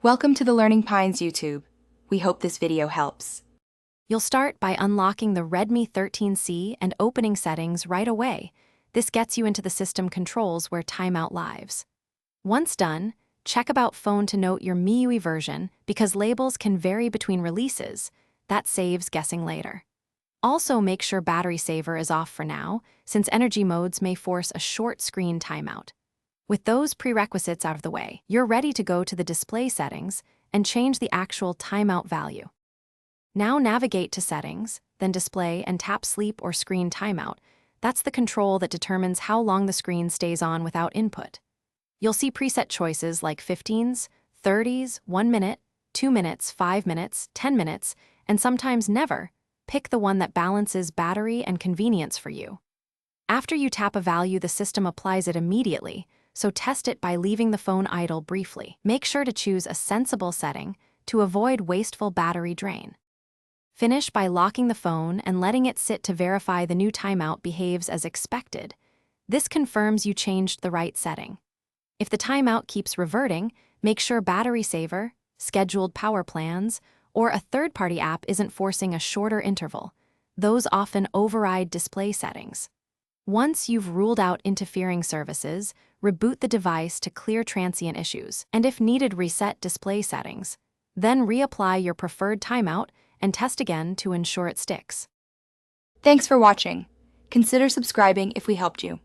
Welcome to the Learning Pines YouTube. We hope this video helps. You'll start by unlocking the Redmi 13c and opening settings right away. This gets you into the system controls where Timeout lives. Once done, check About Phone to note your MIUI version because labels can vary between releases. That saves guessing later. Also, make sure Battery Saver is off for now, since energy modes may force a short screen timeout. With those prerequisites out of the way, you're ready to go to the display settings and change the actual timeout value. Now navigate to Settings, then Display and tap Sleep or Screen Timeout. That's the control that determines how long the screen stays on without input. You'll see preset choices like 15s, 30s, 1 minute, 2 minutes, 5 minutes, 10 minutes, and sometimes never. Pick the one that balances battery and convenience for you. After you tap a value, the system applies it immediately, so test it by leaving the phone idle briefly. Make sure to choose a sensible setting to avoid wasteful battery drain. Finish by locking the phone and letting it sit to verify the new timeout behaves as expected. This confirms you changed the right setting. If the timeout keeps reverting, make sure Battery Saver, scheduled power plans, or a third-party app isn't forcing a shorter interval. Those often override display settings. Once you've ruled out interfering services, reboot the device to clear transient issues, and if needed, reset display settings. Then reapply your preferred timeout and test again to ensure it sticks. Thanks for watching. Consider subscribing if we helped you.